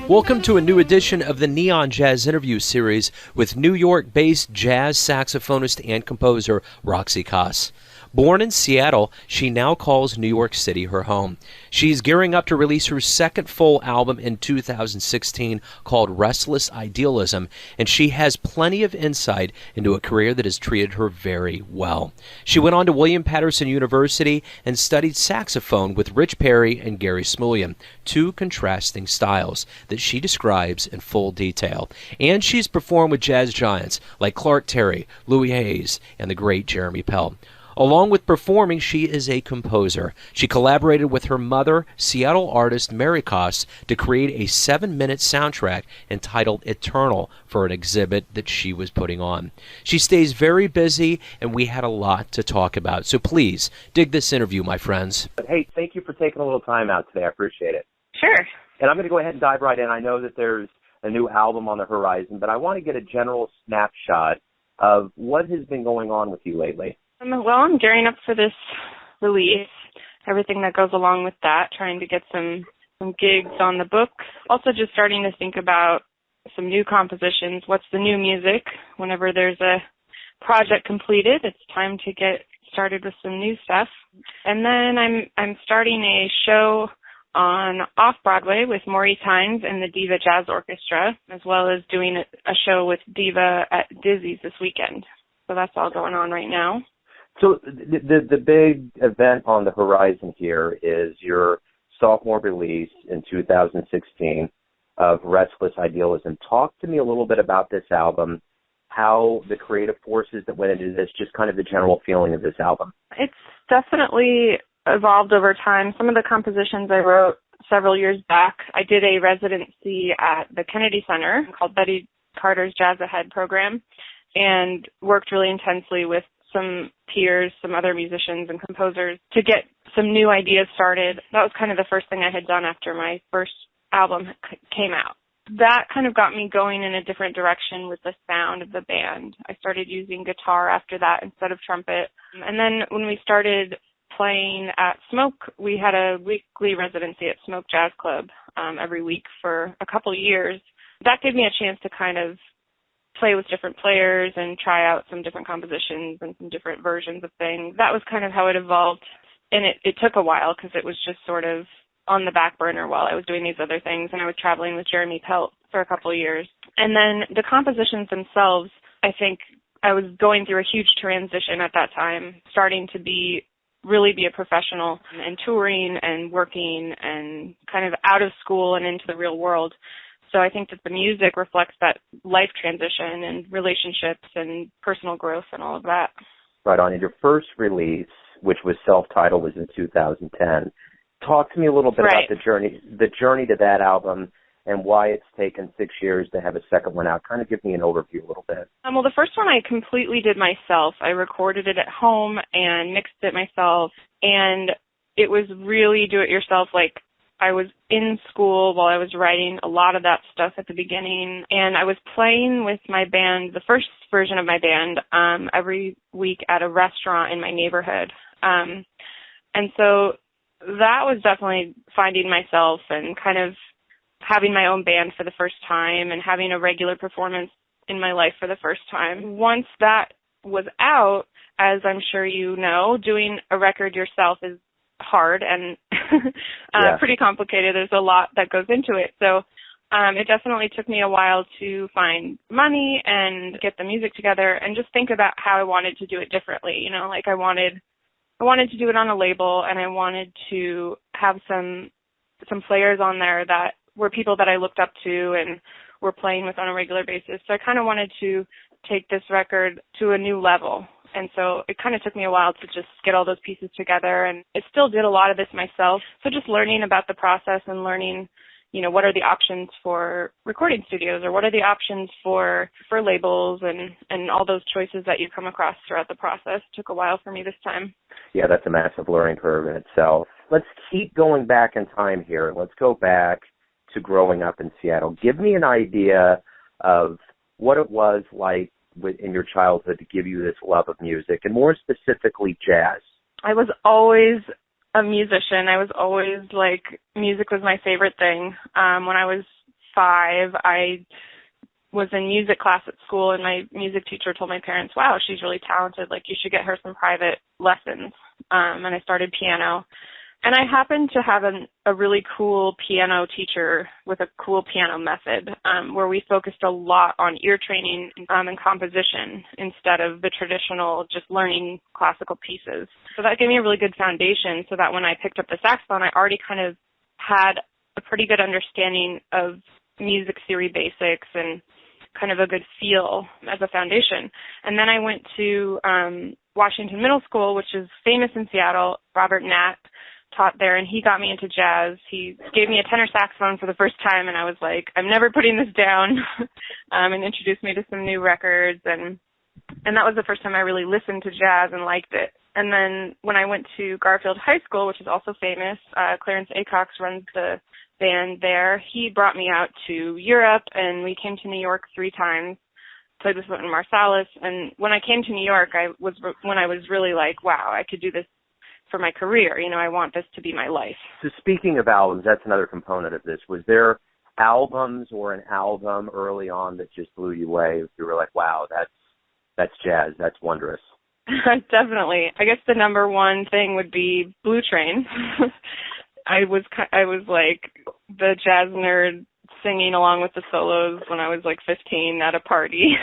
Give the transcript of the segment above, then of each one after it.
Welcome to a new edition of the Neon Jazz Interview Series with New York-based jazz saxophonist and composer Roxy Coss. Born in Seattle, she now calls New York City her home. She's gearing up to release her second full album in 2016 called Restless Idealism, and she has plenty of insight into a career that has treated her very well. She went on to William Paterson University and studied saxophone with Rich Perry and Gary Smulyan, two contrasting styles that she describes in full detail. And she's performed with jazz giants like Clark Terry, Louis Hayes, and the great Jeremy Pelt. Along with performing, she is a composer. She collaborated with her mother, Seattle artist Mary Coss, to create a 7-minute soundtrack entitled Eternal for an exhibit that she was putting on. She stays very busy, and we had a lot to talk about. So please, dig this interview, my friends. Hey, thank you for taking a little time out today. I appreciate it. Sure. And I'm going to go ahead and dive right in. I know that there's a new album on the horizon, but I want to get a general snapshot of what has been going on with you lately. Well, I'm gearing up for this release, everything that goes along with that, trying to get some gigs on the book. Also just starting to think about some new compositions. What's the new music? Whenever there's a project completed, it's time to get started with some new stuff. And then I'm starting a show on Off-Broadway with Maurice Hines and the Diva Jazz Orchestra, as well as doing a show with Diva at Dizzy's this weekend. So that's all going on right now. So the big event on the horizon here is your sophomore release in 2016 of Restless Idealism. Talk to me a little bit about this album, how the creative forces that went into this, just kind of the general feeling of this album. It's definitely evolved over time. Some of the compositions I wrote several years back. I did a residency at the Kennedy Center called Betty Carter's Jazz Ahead program and worked really intensely with some peers, some other musicians and composers to get some new ideas started. That was kind of the first thing I had done after my first album came out. That kind of got me going in a different direction with the sound of the band. I started using guitar after that instead of trumpet. And then when we started playing at Smoke, we had a weekly residency at Smoke Jazz Club every week for a couple years. That gave me a chance to kind of play with different players and try out some different compositions and some different versions of things. That was kind of how it evolved. And it took a while because it was just sort of on the back burner while I was doing these other things. And I was traveling with Jeremy Pelt for a couple of years. And then the compositions themselves, I think I was going through a huge transition at that time, starting to really be a professional and touring and working and kind of out of school and into the real world. So I think that the music reflects that life transition and relationships and personal growth and all of that. Right on. And your first release, which was self-titled, was in 2010. Talk to me a little bit about the journey to that album and why it's taken 6 years to have a second one out. Kind of give me an overview a little bit. Well, the first one I completely did myself. I recorded it at home and mixed it myself. And it was really do-it-yourself, like I was in school while I was writing a lot of that stuff at the beginning, and I was playing with my band, the first version of my band, every week at a restaurant in my neighborhood. And so that was definitely finding myself and kind of having my own band for the first time and having a regular performance in my life for the first time. Once that was out, as I'm sure you know, doing a record yourself is hard and pretty complicated. There's a lot that goes into it. So it definitely took me a while to find money and get the music together and just think about how I wanted to do it differently. You know, like I wanted to do it on a label, and I wanted to have some players on there that were people that I looked up to and were playing with on a regular basis. So I kind of wanted to take this record to a new level. And so it kind of took me a while to just get all those pieces together. And I still did a lot of this myself. So just learning about the process and learning, you know, what are the options for recording studios or what are the options for labels and all those choices that you come across throughout the process. It took a while for me this time. Yeah, that's a massive learning curve in itself. Let's keep going back in time here. Let's go back to growing up in Seattle. Give me an idea of what it was like in your childhood to give you this love of music, and more specifically jazz? I was always a musician. I was always music was my favorite thing. When I was 5, I was in music class at school, and my music teacher told my parents, wow, she's really talented. You should get her some private lessons. And I started piano. And I happened to have a really cool piano teacher with a cool piano method, where we focused a lot on ear training and composition instead of the traditional just learning classical pieces. So that gave me a really good foundation so that when I picked up the saxophone, I already kind of had a pretty good understanding of music theory basics and kind of a good feel as a foundation. And then I went to Washington Middle School, which is famous in Seattle. Robert Natt taught there, and he got me into jazz. He gave me a tenor saxophone for the first time, and I was like, I'm never putting this down, and introduced me to some new records, and that was the first time I really listened to jazz and liked it. And then when I went to Garfield High School, which is also famous, Clarence Acox runs the band there. He brought me out to Europe, and we came to New York 3 times, played with Wynton Marsalis, and when I came to New York, when I was really like, wow, I could do this for my career. I want this to be my life. So speaking of albums, that's another component of this. Was there albums or an album early on that just blew you away? You were like, wow, that's jazz. That's wondrous. Definitely. I guess the number one thing would be Blue Train. I was like the jazz nerd singing along with the solos when I was 15 at a party.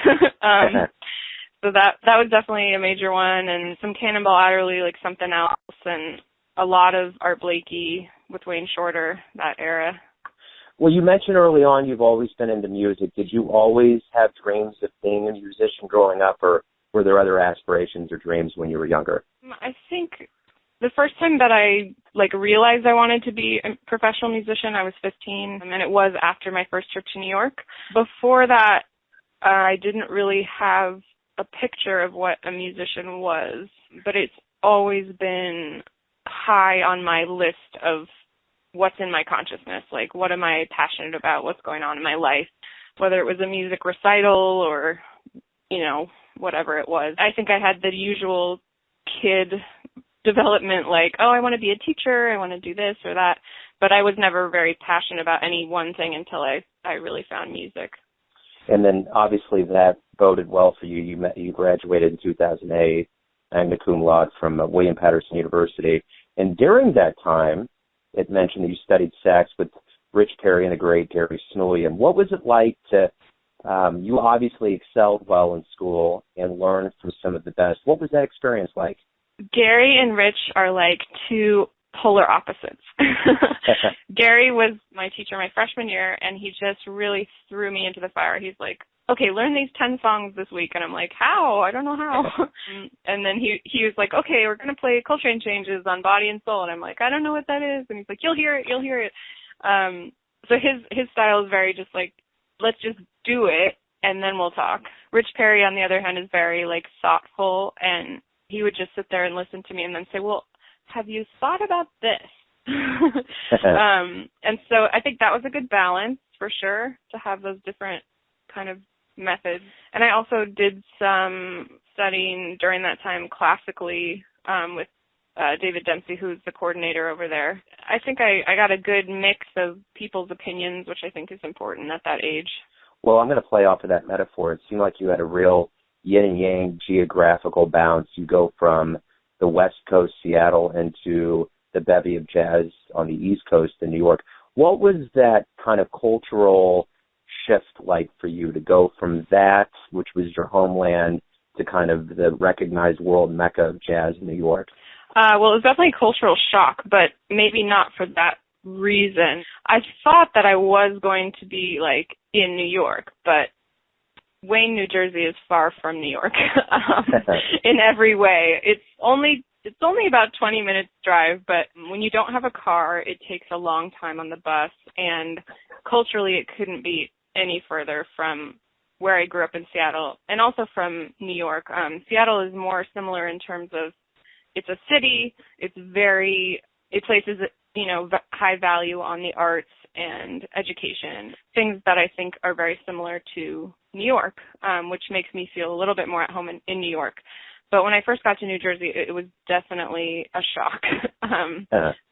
So that was definitely a major one, and some Cannonball Adderley, Something Else, and a lot of Art Blakey with Wayne Shorter, that era. Well, you mentioned early on you've always been into music. Did you always have dreams of being a musician growing up, or were there other aspirations or dreams when you were younger? I think the first time that I realized I wanted to be a professional musician, I was 15, and it was after my first trip to New York. Before that, I didn't really have a picture of what a musician was, but it's always been high on my list of what's in my consciousness, what am I passionate about, what's going on in my life, whether it was a music recital or, whatever it was. I think I had the usual kid development, I want to be a teacher, I want to do this or that, but I was never very passionate about any one thing until I really found music. And then obviously that boded well for you. You graduated in 2008, magna cum laude from William Paterson University. And during that time, it mentioned that you studied sax with Rich Perry and the great Gary Smulyan. What was it like to, you obviously excelled well in school and learned from some of the best. What was that experience like? Gary and Rich are two polar opposites. Gary was my teacher my freshman year, and he just really threw me into the fire. He's like, okay, learn these 10 songs this week. And I'm like, how? I don't know how. And then he was like, okay, we're going to play Coltrane Changes on Body and Soul. And I'm like, I don't know what that is. And he's like, you'll hear it. So his style is very just let's just do it, and then we'll talk. Rich Perry, on the other hand, is very thoughtful, and he would just sit there and listen to me and then say, well, have you thought about this? And so I think that was a good balance for sure, to have those different kind of methods. And I also did some studying during that time classically with David Dempsey, who's the coordinator over there. I think I got a good mix of people's opinions, which I think is important at that age. Well, I'm going to play off of that metaphor. It seemed like you had a real yin and yang geographical bounce. You go from the West Coast, Seattle, into the bevy of jazz on the East Coast in New York. What was that kind of cultural shift like for you to go from that, which was your homeland, to kind of the recognized world mecca of jazz in New York? Well, it was definitely a cultural shock, but maybe not for that reason. I thought that I was going to be in New York, but Wayne, New Jersey is far from New York in every way. It's only about 20 minutes drive, but when you don't have a car, it takes a long time on the bus, and culturally it couldn't be any further from where I grew up in Seattle, and also from New York. Seattle is more similar in terms of it's a city, it places, high value on the arts and education, things that I think are very similar to New York, which makes me feel a little bit more at home in New York. But when I first got to New Jersey, it was definitely a shock.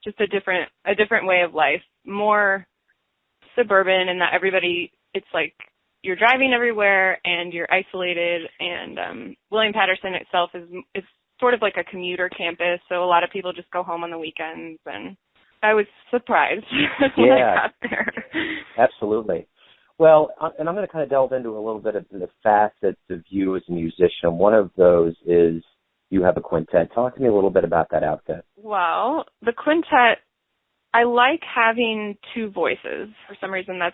Just a different way of life, more suburban, in that it's like you're driving everywhere and you're isolated. And William Paterson itself is sort of like a commuter campus, so a lot of people just go home on the weekends. And I was surprised when I got there. Absolutely. Well, and I'm going to kind of delve into a little bit of the facets of you as a musician. One of those is you have a quintet. Talk to me a little bit about that outfit. Well, the quintet, I like having two voices. For some reason, I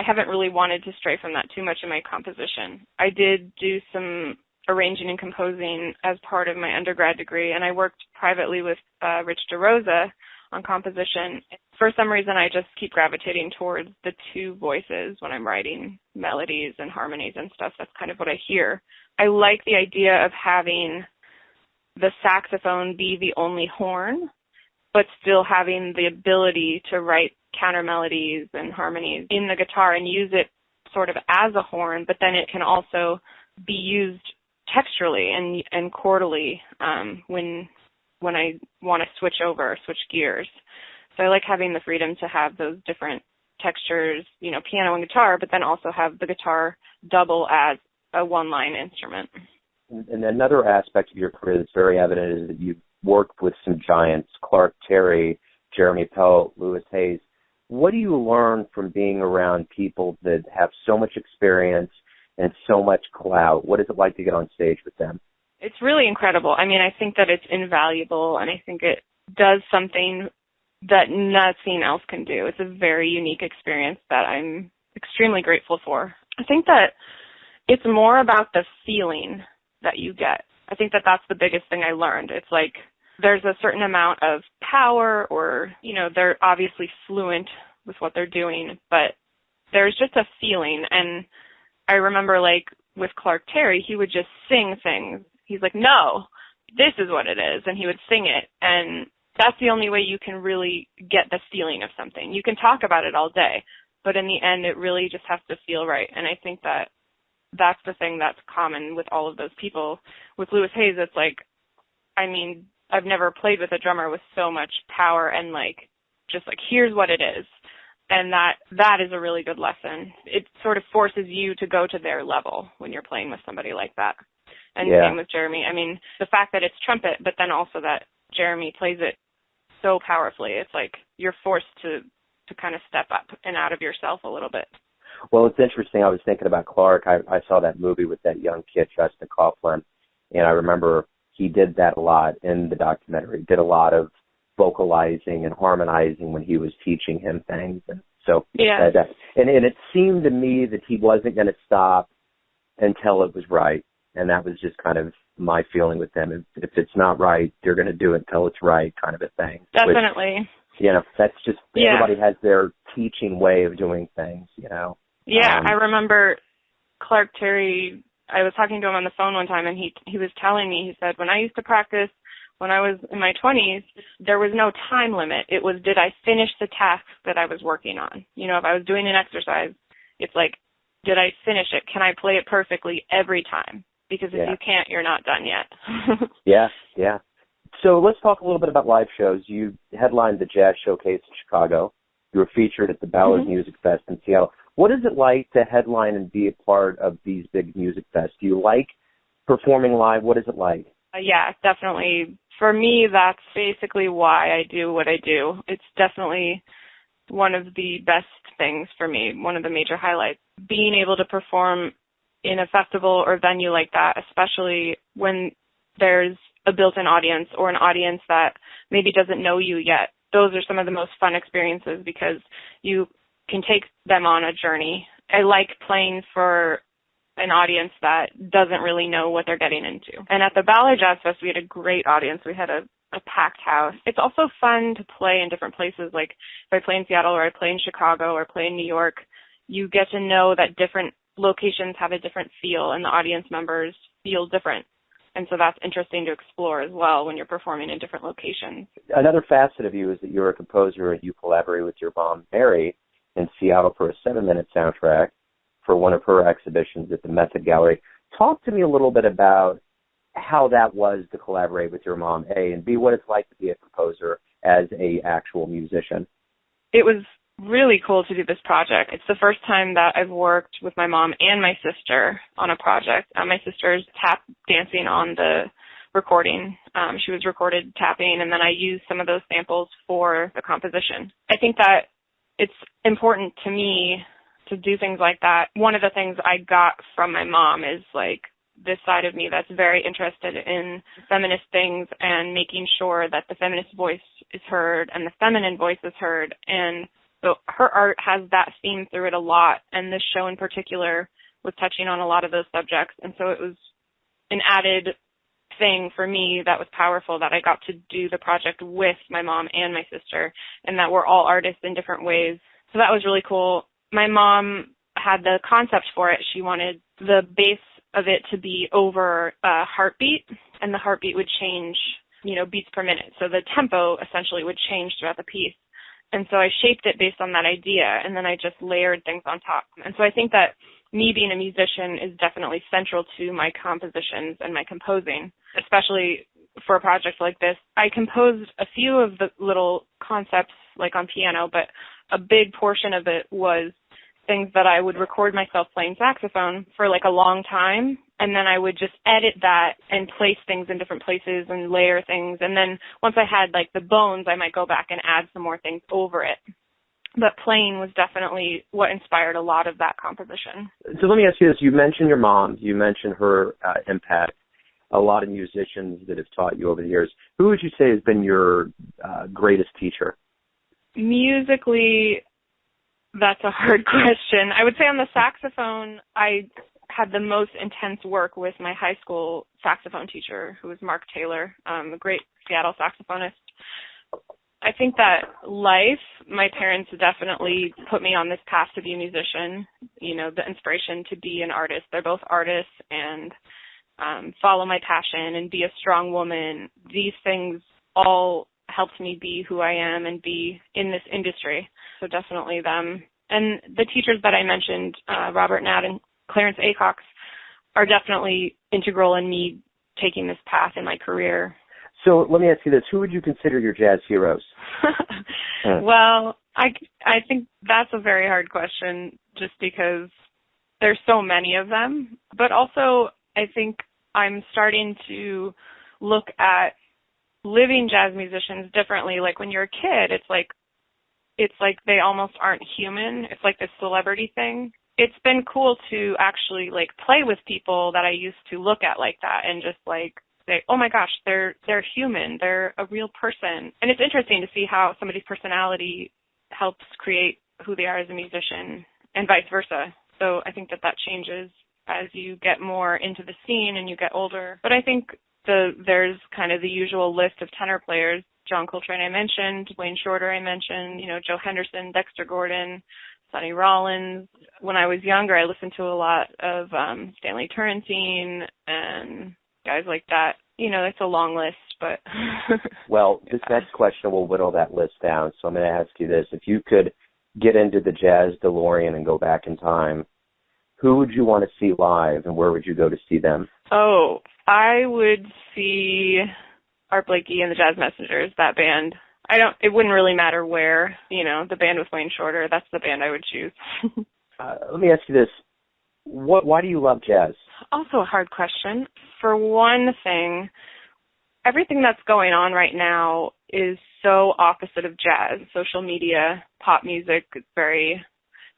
haven't really wanted to stray from that too much in my composition. I did do some arranging and composing as part of my undergrad degree, and I worked privately with Rich DeRosa on composition. For some reason, I just keep gravitating towards the two voices when I'm writing melodies and harmonies and stuff. That's kind of what I hear. I like the idea of having the saxophone be the only horn, but still having the ability to write counter melodies and harmonies in the guitar and use it sort of as a horn, but then it can also be used texturally and chordally when I want to switch gears. So I like having the freedom to have those different textures, piano and guitar, but then also have the guitar double as a one-line instrument. And another aspect of your career that's very evident is that you've worked with some giants, Clark Terry, Jeremy Pelt, Hayes. What do you learn from being around people that have so much experience and so much clout? What is it like to get on stage with them? It's really incredible. I mean, I think that it's invaluable, and I think it does something that nothing else can do. It's a very unique experience that I'm extremely grateful for. I think that it's more about the feeling that you get. I think that that's the biggest thing I learned. It's like there's a certain amount of power, or, they're obviously fluent with what they're doing, but there's just a feeling. And I remember, like, with Clark Terry, he would just sing things. He's like, no, this is what it is. And he would sing it. And that's the only way you can really get the feeling of something. You can talk about it all day, but in the end, it really just has to feel right. And I think that that's the thing that's common with all of those people. With Hayes, it's like, I mean, I've never played with a drummer with so much power and just here's what it is. And that is a really good lesson. It sort of forces you to go to their level when you're playing with somebody like that. And same with Jeremy. I mean, the fact that it's trumpet, but then also that Jeremy plays it so powerfully, it's like you're forced to kind of step up and out of yourself a little bit. Well, it's interesting. I was thinking about Clark. I saw that movie with that young kid, Justin Coughlin, and I remember he did that a lot in the documentary. He did a lot of vocalizing and harmonizing when he was teaching him things. And so, and it seemed to me that he wasn't going to stop until it was right. And that was just kind of my feeling with them. If it's not right, they're going to do it until it's right, kind of a thing. Definitely. Which, that's just, everybody has their teaching way of doing things, Yeah, I remember Clark Terry, I was talking to him on the phone one time, and he was telling me, he said, when I used to practice when I was in my 20s, there was no time limit. It was, did I finish the task that I was working on? If I was doing an exercise, it's like, did I finish it? Can I play it perfectly every time? Because if you can't, you're not done yet. Yeah. So let's talk a little bit about live shows. You headlined the Jazz Showcase in Chicago. You were featured at the Ballard Music Fest in Seattle. What is it like to headline and be a part of these big music fests? Do you like performing live? What is it like? Yeah, definitely. For me, that's basically why I do what I do. It's definitely one of the best things for me, one of the major highlights. Being able to perform in a festival or venue like that, especially when there's a built-in audience or an audience that maybe doesn't know you yet. Those are some of the most fun experiences because you can take them on a journey. I like playing for an audience that doesn't really know what they're getting into. And at the Ballard Jazz Fest, we had a great audience. We had a packed house. It's also fun to play in different places. Like if I play in Seattle or I play in Chicago or play in New York, you get to know that different locations have a different feel and the audience members feel different. And so that's interesting to explore as well when you're performing in different locations. Another facet of you is that you're a composer and you collaborate with your mom, Mary, in Seattle for a 7-minute soundtrack. for one of her exhibitions at the Method Gallery. Talk to me a little bit about how that was to collaborate with your mom, A, and B, what it's like to be a composer as a actual musician. It was really cool to do this project. It's the first time that I've worked with my mom and my sister on a project. My sister's tap dancing on the recording. She was recorded tapping, and then I used some of those samples for the composition. I think that it's important to me to do things like that. One of the things I got from my mom is like this side of me that's very interested in feminist things and making sure that the feminist voice is heard and the feminine voice is heard. And so her art has that theme through it a lot, and this show in particular was touching on a lot of those subjects. And so it was an added thing for me that was powerful, that I got to do the project with my mom and my sister, and that we're all artists in different ways. So that was really cool. My mom had the concept for it. She wanted the bass of it to be over a heartbeat, and the heartbeat would change, beats per minute. So the tempo essentially would change throughout the piece. And so I shaped it based on that idea, and then I just layered things on top. And so I think that me being a musician is definitely central to my compositions and my composing, especially for a project like this. I composed a few of the little concepts, like on piano, but a big portion of it was things that I would record myself playing saxophone for like a long time, and then I would just edit that and place things in different places and layer things. And then once I had like the bones, I might go back and add some more things over it. But playing was definitely what inspired a lot of that composition. So let me ask you this. You mentioned your mom. You mentioned her impact. A lot of musicians that have taught you over the years. Who would you say has been your greatest teacher? Musically, that's a hard question. I would say on the saxophone, I had the most intense work with my high school saxophone teacher, who was Mark Taylor, a great Seattle saxophonist. I think that life, my parents definitely put me on this path to be a musician, the inspiration to be an artist. They're both artists, and follow my passion and be a strong woman. These things all helped me be who I am and be in this industry. So definitely them. And the teachers that I mentioned, Robert Nadd and Clarence Acox, are definitely integral in me taking this path in my career. So let me ask you this. Who would you consider your jazz heroes? Well, I think that's a very hard question just because there's so many of them. But also, I think I'm starting to look at living jazz musicians differently. Like when you're a kid, it's like they almost aren't human. It's like this celebrity thing. It's been cool to actually like play with people that I used to look at like that and just like say, oh my gosh, they're human. They're a real person. And it's interesting to see how somebody's personality helps create who they are as a musician and vice versa. So I think that changes as you get more into the scene and you get older. But I think there's kind of the usual list of tenor players. John Coltrane I mentioned, Wayne Shorter I mentioned, Joe Henderson, Dexter Gordon, Sonny Rollins. When I was younger, I listened to a lot of Stanley Turrentine and guys like that. It's a long list, but... Well, this next question will whittle that list down. So I'm going to ask you this. If you could get into the Jazz DeLorean and go back in time, who would you want to see live and where would you go to see them? Oh, I would see Art Blakey and the Jazz Messengers, that band. It wouldn't really matter where, the band with Wayne Shorter, that's the band I would choose. Let me ask you this. Why do you love jazz? Also a hard question. For one thing, everything that's going on right now is so opposite of jazz. Social media, pop music, it's very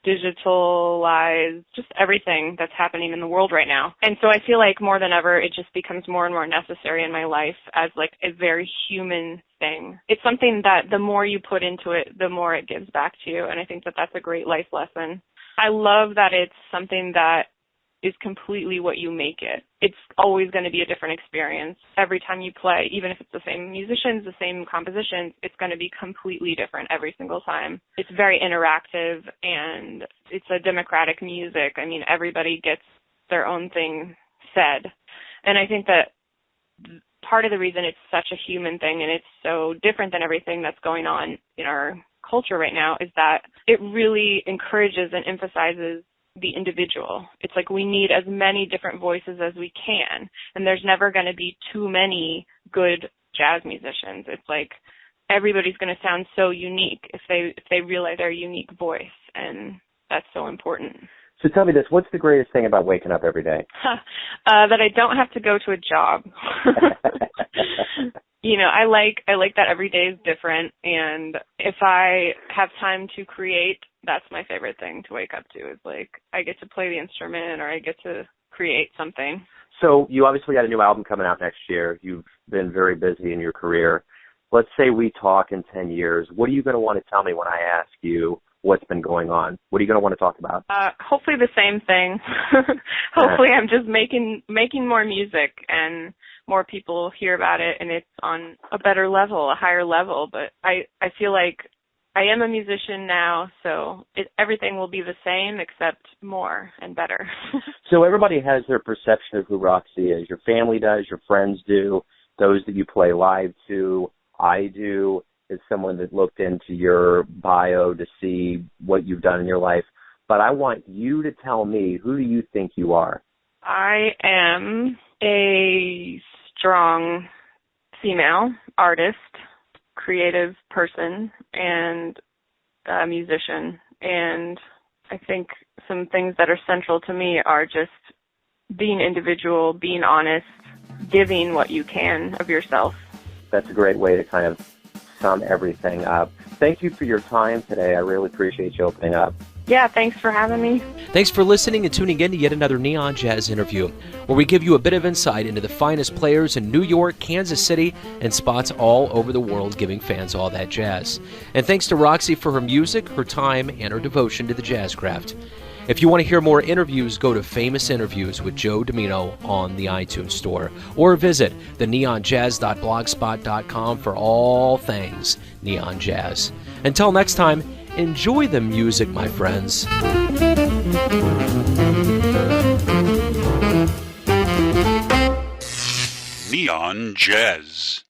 digitalized, just everything that's happening in the world right now. And so I feel like more than ever, it just becomes more and more necessary in my life as like a very human thing. It's something that the more you put into it, the more it gives back to you. And I think that that's a great life lesson. I love that it's something that is completely what you make it. It's always going to be a different experience every time you play. Even if it's the same musicians, the same compositions, it's going to be completely different every single time. It's very interactive and it's a democratic music. I mean, everybody gets their own thing said. And I think that part of the reason it's such a human thing and it's so different than everything that's going on in our culture right now is that it really encourages and emphasizes the individual. It's like we need as many different voices as we can, and there's never going to be too many good jazz musicians. It's like everybody's going to sound so unique if they realize their unique voice, and that's so important. So tell me this, what's the greatest thing about waking up every day? That I don't have to go to a job. I like that every day is different, and if I have time to create, that's my favorite thing to wake up to, is like I get to play the instrument or I get to create something. So you obviously got a new album coming out next year. You've been very busy in your career. Let's say we talk in 10 years. What are you going to want to tell me when I ask you what's been going on? What are you going to want to talk about? Hopefully the same thing. Hopefully I'm just making more music and more people hear about it, and it's on a better level, a higher level. But I feel like I am a musician now, so everything will be the same except more and better. So everybody has their perception of who Roxy is. Your family does, your friends do, those that you play live to. I do, as someone that looked into your bio to see what you've done in your life. But I want you to tell me, who do you think you are? I am a strong female artist, creative person, and a musician. And I think some things that are central to me are just being individual, being honest, giving what you can of yourself. That's a great way to kind of sum everything up. Thank you for your time today. I really appreciate you opening up. Yeah, thanks for having me. Thanks for listening and tuning in to yet another Neon Jazz interview, where we give you a bit of insight into the finest players in New York, Kansas City, and spots all over the world, giving fans all that jazz. And thanks to Roxy for her music, her time, and her devotion to the jazz craft. If you want to hear more interviews, go to Famous Interviews with Joe Domino on the iTunes Store, or visit theneonjazz.blogspot.com for all things neon jazz. Until next time, enjoy the music, my friends. Neon Jazz.